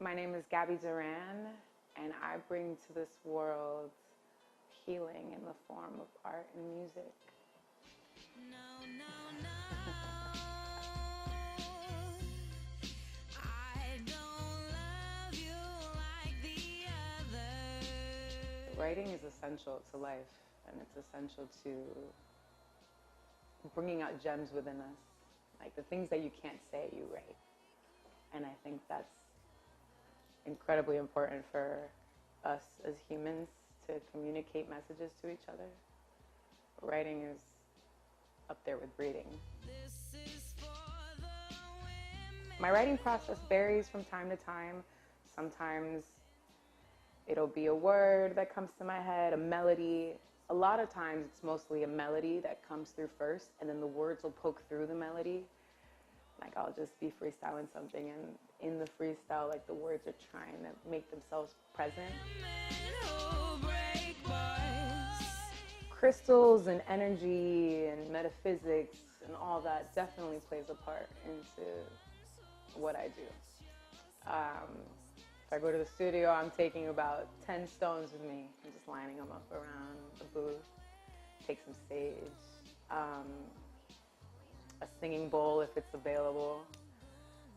My name is Gaby Duran, and I bring to this world healing in the form of art and music. No, no, no. I don't love you like the others. Writing is essential to life, and it's essential to bringing out gems within us. Like the things that you can't say, you write. And I think that's incredibly important for us as humans to communicate messages to each other. Writing is up there with breathing. My writing process varies from time to time. Sometimes it'll be a word that comes to my head, a melody. A lot of times it's mostly a melody that comes through first, and then the words will poke through the melody. Like I'll just be freestyling something, and in the freestyle, like the words are trying to make themselves present. Crystals and energy and metaphysics and all that definitely plays a part into what I do. If I go to the studio, I'm taking about 10 stones with me. I'm just lining them up around the booth, take some sage, a singing bowl if it's available.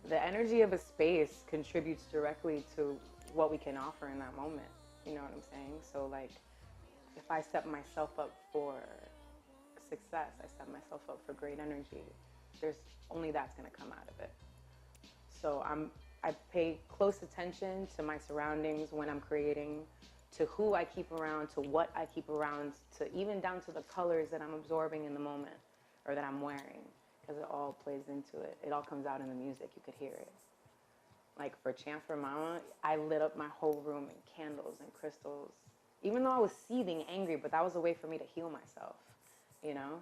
The energy of a space contributes directly to what we can offer in that moment. You know what I'm saying? So like, if I set myself up for success, I set myself up for great energy, there's only that's gonna come out of it. So I pay close attention to my surroundings when I'm creating, to who I keep around, to what I keep around, to even down to the colors that I'm absorbing in the moment or that I'm wearing, because it all plays into it. It all comes out in the music, you could hear it. Like for Chant for Mama, I lit up my whole room in candles and crystals, even though I was seething angry, but that was a way for me to heal myself, you know?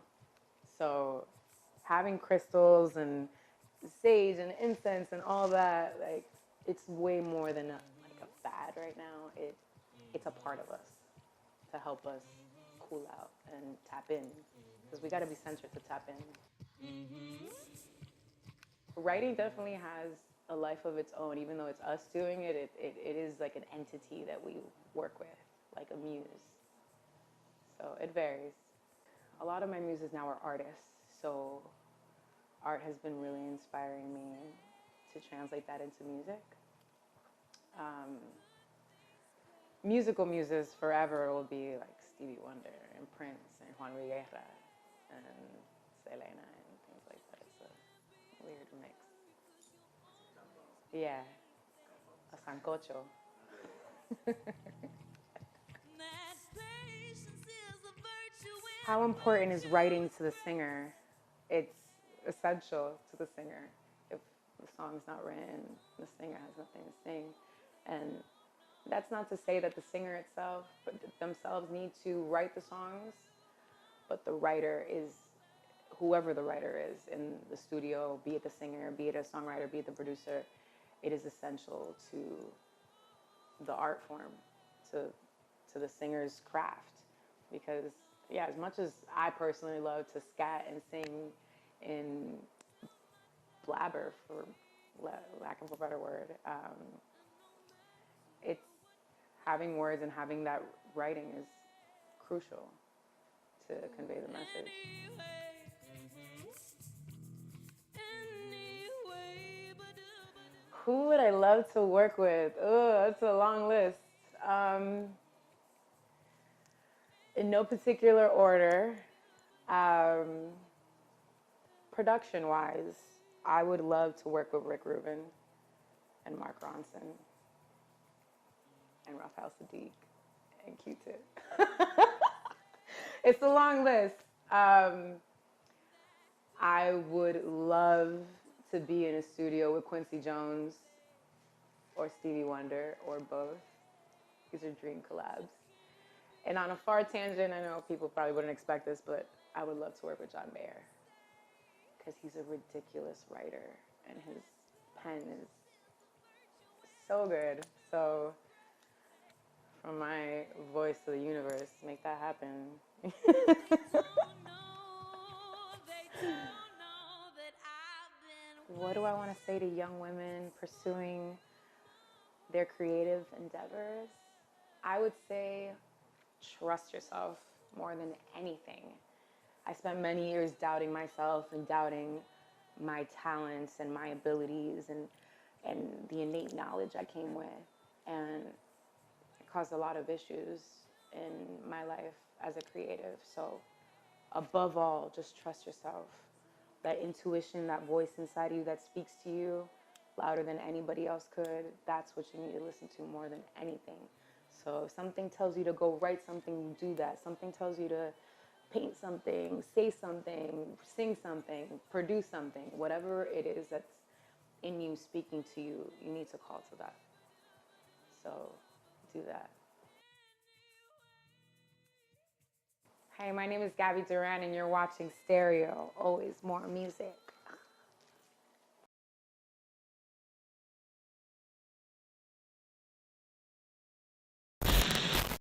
So having crystals and sage and incense and all that, like, it's way more than a fad right now. It's a part of us to help us cool out and tap in, because we got to be centered to tap in. Writing definitely has a life of its own. Even though it's us doing it, it is like an entity that we work with, like a muse. So it varies. A lot of my muses now are artists, so art has been really inspiring me to translate that into music. Musical muses forever will be like Stevie Wonder and Prince and Juan Viguera and Selena and things like that. It's a weird mix. Yeah, a sancocho. How important is writing to the singer? It's essential to the singer. If the song's not written, the singer has nothing to sing. And that's not to say that the singer itself, but themselves need to write the songs, but the writer is whoever the writer is in the studio, be it the singer, be it a songwriter, be it the producer. It is essential to the art form, to the singer's craft. Because, yeah, as much as I personally love to scat and sing in blabber, for lack of a better word, it's having words and having that writing is crucial to convey the message. Who would I love to work with? Oh, that's a long list. In no particular order, production-wise, I would love to work with Rick Rubin and Mark Ronson and Raphael Sadiq and Q-Tip. It's a long list. I would love to be in a studio with Quincy Jones or Stevie Wonder or both. These are dream collabs. And on a far tangent, I know people probably wouldn't expect this, but I would love to work with John Mayer, because he's a ridiculous writer and his pen is so good. So from my voice to the universe, make that happen. What do I want to say to young women pursuing their creative endeavors, I would say trust yourself more than anything. I spent many years doubting myself and doubting my talents and my abilities and the innate knowledge I came with. And it caused a lot of issues in my life as a creative. So above all, just trust yourself. That intuition, that voice inside of you that speaks to you louder than anybody else could, that's what you need to listen to more than anything. So if something tells you to go write something, you do that. Something tells you to paint something, say something, sing something, produce something, whatever it is that's in you speaking to you, you need to call to that. So do that. Hi, my name is Gaby Duran, and you're watching Stereo. Always more music.